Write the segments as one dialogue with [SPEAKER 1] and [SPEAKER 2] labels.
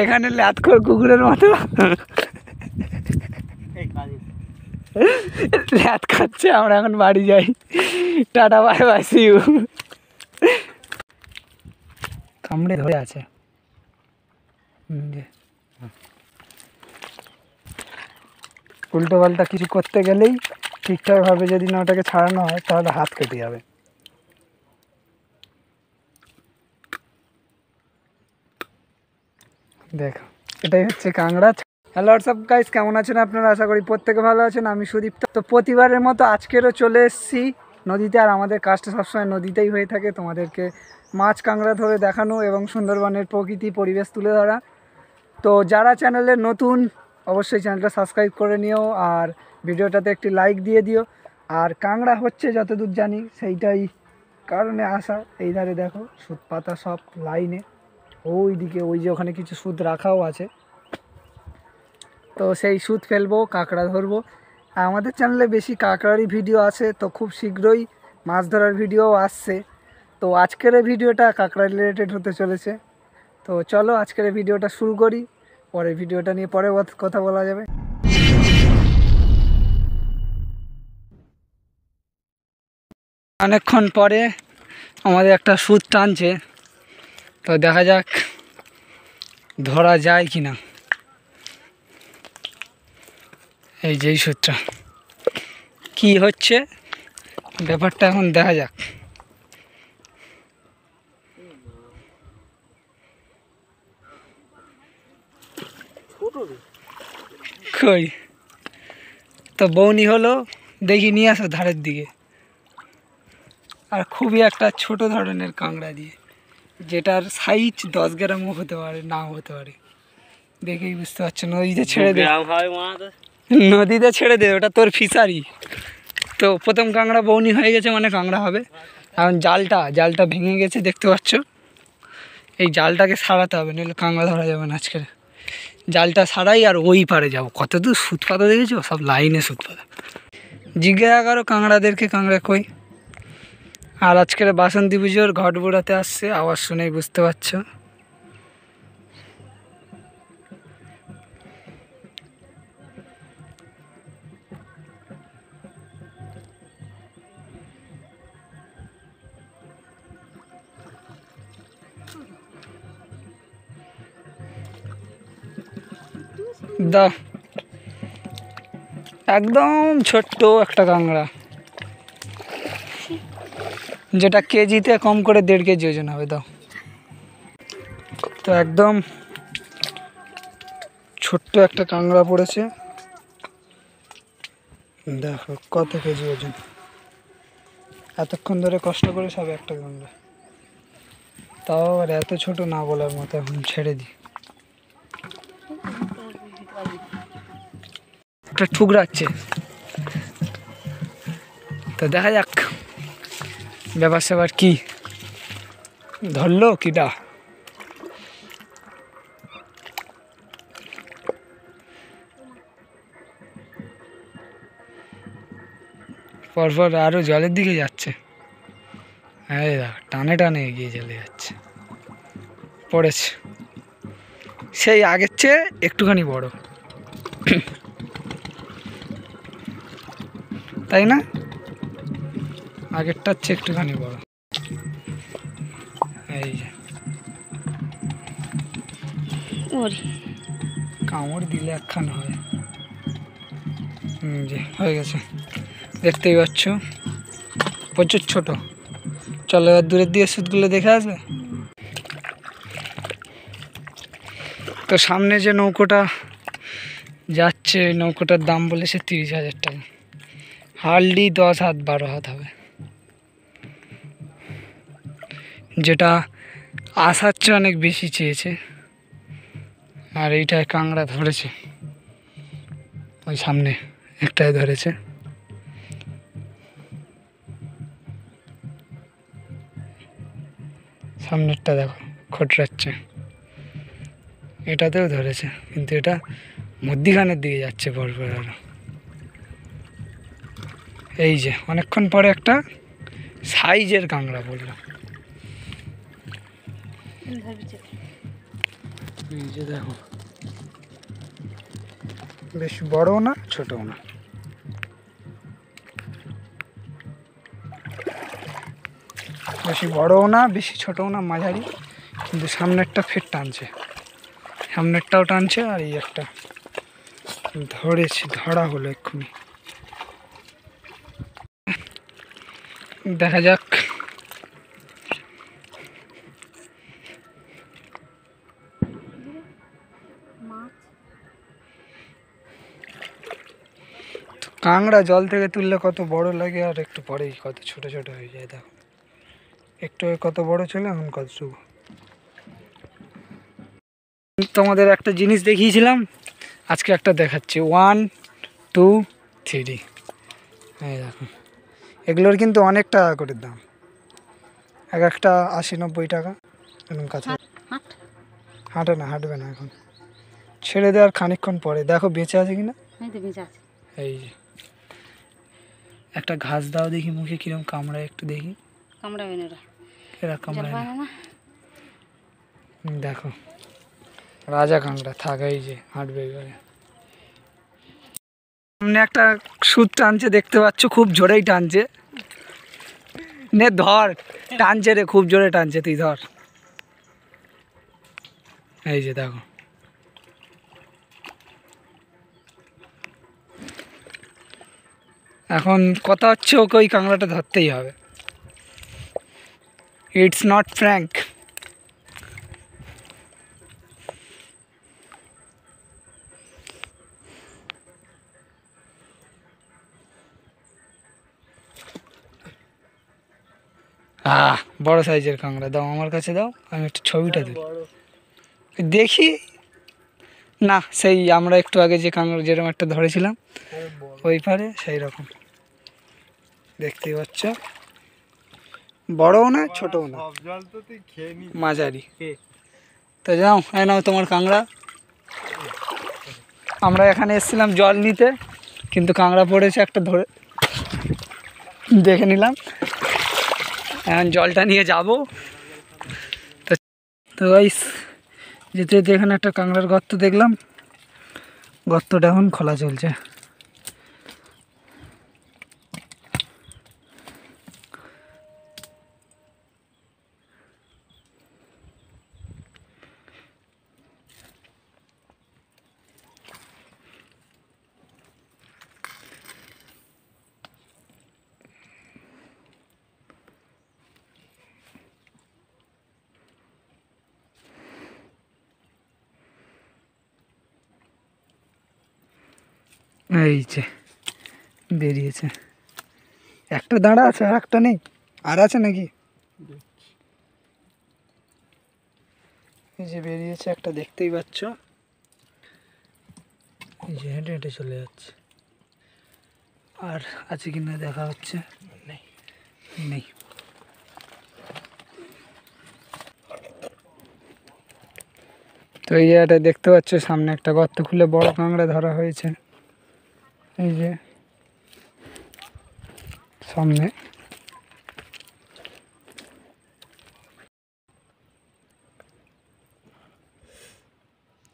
[SPEAKER 1] এখানে ল্যাথখোর কুকুরের মতো ল্যাথ খাচ্ছে। আমরা এখন বাড়ি যাই। Tata bye bye, see you. কামড়ে ধরে আছে। উল্টো পাল্টা কিছু করতে গেলেই ঠিকঠাকভাবে যদি না ওটাকে ছাড়ানো হয় তাহলে হাত কেটে যাবে। দেখো, এটাই হচ্ছে কাংড়া। হ্যালো হোয়াটসঅ্যাপ গাইস, কেমন আছেন আপনারা? আশা করি প্রত্যেকে ভালো আছেন। আমি সুদীপ্ত। তো প্রতিবারের মতো আজকেরও চলে এসেছি নদীতে। আর আমাদের কাজটা সবসময় নদীতেই হয়ে থাকে, তোমাদেরকে মাছ কাংড়া ধরে দেখানো এবং সুন্দরবনের প্রকৃতি পরিবেশ তুলে ধরা। তো যারা চ্যানেলে নতুন অবশ্যই চ্যানেলটা সাবস্ক্রাইব করে নিও আর ভিডিওটাতে একটি লাইক দিয়ে দিও। আর কাংড়া হচ্ছে যতদূর জানি সেইটাই কারণে আসা। এই ধারে দেখো সুদ পাতা সব লাইনে, ওই দিকে ওই যে ওখানে কিছু সুদ রাখাও আছে। তো সেই সুদ ফেলবো, কাঁকড়া ধরবো। আর আমাদের চ্যানেলে বেশি কাঁকড়ারই ভিডিও আছে, তো খুব শীঘ্রই মাছ ধরার ভিডিও আসছে। তো আজকের এই ভিডিওটা কাঁকড়া রিলেটেড হতে চলেছে। তো চলো আজকের এই ভিডিওটা শুরু করি, পরে ভিডিওটা নিয়ে পরে কথা বলা যাবে। অনেকক্ষণ পরে আমাদের একটা সুদ টানছে, তো দেখা যাক ধরা যায় কি না। এই যে সুদটা কি হচ্ছে ব্যাপারটা এখন দেখা যাক। কই তো বৌনি হলো, দেখি নিয়ে আসো ধারের দিকে। আর খুবই একটা ছোট ধরনের কাঁকড়া দিয়ে, যেটার সাইজ 10 গ্রামও হতে পারে, নাও হতে পারে। দেখেই বুঝতে পারছো। নদীতে ছেড়ে দে, নদীতে ছেড়ে দে, ওটা তোর ফিশারি। তো প্রথম কাঁকড়া বৌনি হয়ে গেছে, মানে কাঁকড়া হবে। এখন জালটা ভেঙে গেছে দেখতে পাচ্ছ। এই জালটাকে সারাতে হবে, নইলে কাঁকড়া ধরা যাবে না আজকের। জালটা সারাই আর ওই পারে যাবো। কত দূর সুদ পাতা দেখেছো, সব লাইনে সুদ পাতা। জিজ্ঞাসা করো কাঁকড়াদেরকে কাঁকড়া কই। আর আজকের বাসন্তী পুজোর ঘট বুড়াতে আসছে, আওয়াজ শুনেই বুঝতে পারছো। দাও, একদম ছোট্ট একটা কাঁকড়া, যেটা কেজিতে কম করে 1.5 কেজি ওজন হবে। দাও। তো একদম ছোট্ট একটা কাঁকড়া পড়েছে, দেখো কত কেজি ওজন। এতক্ষণ ধরে কষ্ট করে সব একটা কাঁকড়া, তাও আবার এত ছোট না বলার মতো। এখন ছেড়ে দিই। একটা ঠুকরাচ্ছে, তো দেখা যাক ব্যাপার স্যাপার কি। ধরলো কিটা। পরপর আরো জলের দিকে যাচ্ছে। হ্যাঁ দেখ, টানে টানে এগিয়ে চলে যাচ্ছে। পড়েছে, সেই আগের চেয়ে একটুখানি বড়, তাই না? আগেরটার চেয়ে একটুখানি বড়। এই যে কামড় দিলে একখান হয়। যে হয়ে গেছে, দেখতেই পাচ্ছ প্রচুর ছোট। চলো এবার দূরের দিকে সুদগুলো দেখে আসবে। তো সামনে যে নৌকোটা যাচ্ছে, নৌকোটার দাম বলেছে 30,000 টাকা। হার্ডলি 10 হাত 12 হাত হবে, যেটা আসার চেয়ে অনেক বেশি চেয়েছে। আর এইটায় কাঁকড়া ধরেছে, ওই সামনে একটাই ধরেছে। সামনেরটা দেখো খটরাচ্ছে, এটাতেও ধরেছে, কিন্তু এটা মধ্যিখানের দিকে যাচ্ছে পরপর আরো। এই যে অনেকক্ষণ পরে একটা সাইজের কাঁকড়া পড়লো। এই যে দেখো, বেশ বড়ও না ছোটও না। বেশি বড়ও না বেশি ছোটও না, মাঝারি। কিন্তু সামনেরটা ফের টানছে, সামনেরটাও টানছে। আর এই একটা ধরা হলো এক্ষুনি। দেখা যাক। কাঁকড়া জল থেকে তুললে কত বড় লাগে, আর একটু পরেই কত ছোট ছোট হয়ে যায়। দেখো একটু কত বড় ছিল, এখন কতটুকু। তোমাদের একটা জিনিস দেখিয়েছিলাম, আজকে একটা দেখাচ্ছি। 1 2 3। এই দেখো, এগুলোর কিন্তু অনেক টাকা করে দাম, এক একটা 80-90 টাকা। এখন কাছে হাঁটে না, হাঁটবে না এখন, ছেড়ে দেওয়ার খানিকক্ষণ পরে। দেখো বেঁচে আছে কিনা। এই যে একটা ঘাস দাও দেখি, মুখে কিরম কামড়ায় একটু দেখি।
[SPEAKER 2] কামড়াবে না
[SPEAKER 1] এরা কামড়ায় না। দেখো রাজা কাঁকড়া থাক। এই যে হাঁটবে এবারে। সামনে একটা সুদ টানছে, দেখতে পাচ্ছ, খুব জোরেই টানছে। নে ধর, টানছে রে, খুব জোরে টানছে, তুই ধর। এই যে দেখো, এখন কথা হচ্ছে ওকে ওই কাঁকড়াটা ধরতেই হবে। It's not frank. বড় সাইজের কাঁকড়া দাও, আমার কাছে দাও, আমি একটু ছবিটা দিই দেখি। না, সেই আমরা একটু আগে যে কাঁকড়া যেরকম একটা ধরেছিলাম ওই পারে, সেই রকম দেখতেই পাচ্ছ। বড়ও না ছোটও না, মাঝারি। তো যাও, নাও তোমার কাঁকড়া। আমরা এখানে এসেছিলাম জল নিতে, কিন্তু কাঁকড়া পড়েছে একটা, ধরে দেখে নিলাম। এখন জলটা নিয়ে যাব। তো গাইস, যেতে যেতে এখানে একটা কাঁকড়ার গর্ত দেখলাম, গর্তটা এখন খোলা চলছে। এই যে বেরিয়েছে একটা, দাঁড়া আছে, আর একটা নেই, আর আছে নাকি? এই যে বেরিয়েছে একটা, দেখতেই পাচ্ছ। এই যে হেঁটে হেঁটে চলে যাচ্ছে। আর আছে কিনা দেখা হচ্ছে, নেই। তো এই জায়গাটা দেখতে পাচ্ছ, সামনে একটা গর্ত খুলে বড় কাঁকড়া ধরা হয়েছে। এই যে সামনে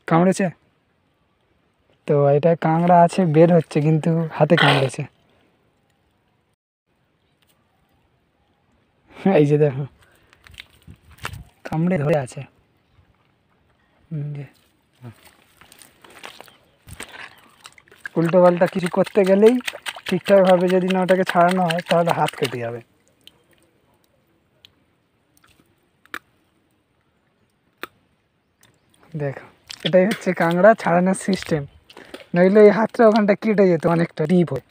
[SPEAKER 1] কামড়েছে। তো এটা কাঁকড়া আছে, বের হচ্ছে, কিন্তু হাতে কামড়েছে। এই যে দেখো, কামড়ে ধরে আছে। উল্টো পাল্টা কিছু করতে গেলেই, ঠিকঠাকভাবে যদি না ওটাকে ছাড়ানো হয়, তাহলে হাত কেটে যাবে। দেখো, এটাই হচ্ছে কাঁকড়া ছাড়ানোর সিস্টেম, নইলে এই হাতটা ওখানটা কেটে যেত, অনেকটা ডিপ হয়।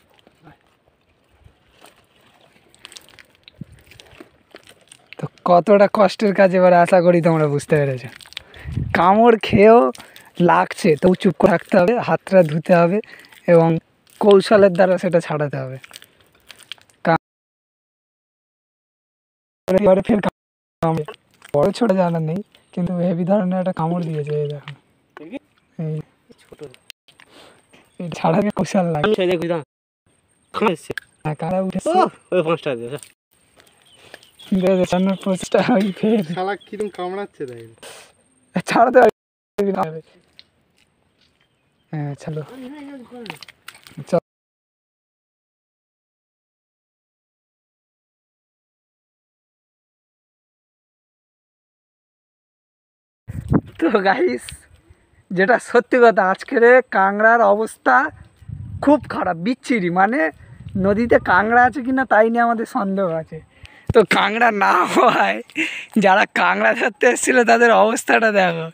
[SPEAKER 1] তো কতটা কষ্টের কাজ এবার আশা করি তোমরা বুঝতে পেরেছো। কামড় খেয়েও লাগছে, তো চুপ করে থাকতে হবে, হাতটা ধুতে হবে, এবং কৌশলের দ্বারা সেটা ছাড়াতে হবে। ফের বড় ছোট জানা নেই, কিন্তু হেভি ধরনের একটা কামড় দিয়েছে। এই দেখো, এই ছাড়াতে কৌশল লাগে। কারা উঠেছে কিরম কামড়াচ্ছে, ছাড়াতে হ্যাঁ চলো তো গাইস, যেটা সত্যি কথা, আজকের কাংড়ার অবস্থা খুব খারাপ, বিচ্ছিরি। মানে নদীতে কাংড়া আছে কিনা তাই নিয়ে আমাদের সন্দেহ আছে। তো কাংড়া না হওয়ায় যারা কাংড়া ধরতে এসেছিলো তাদের অবস্থাটা দেখো,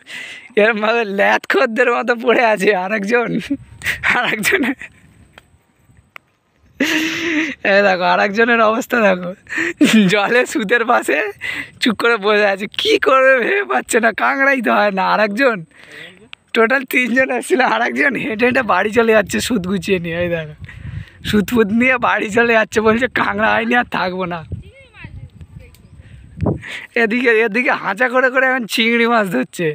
[SPEAKER 1] এরমভাবে ল্যাথ খদ্দের মতো পড়ে আছে। আরেকজনের দেখো, আরেকজনের অবস্থা দেখো, জলে সুতের পাশে চুপ করে বসে আছে, কি করবে ভেবে পাচ্ছে না। কাংড়াই তো হয় না। আরেকজন, টোটাল 3 জন এসেছিল, আরেকজন হেঁটে হেঁটে বাড়ি চলে যাচ্ছে সুত গুছিয়ে নিয়ে। এই দেখো, সুত ফুত নিয়ে বাড়ি চলে যাচ্ছে, বলছে কাংড়া হয়নি আর থাকবো না। এদিকে হাঁচা করে করে এখন চিংড়ি মাছ ধরছে।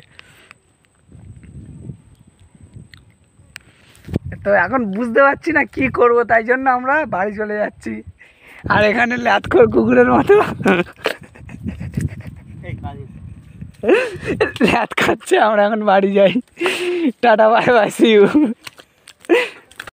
[SPEAKER 1] তো এখন বুঝতে পারছি না কি করব, তাই জন্য আমরা বাড়ি চলে যাচ্ছি। আর এখানে ল্যাথখোর কুকুরের মতো ল্যাথ খাচ্ছে। আমরা এখন বাড়ি যাই। Tata, bye bye, see you.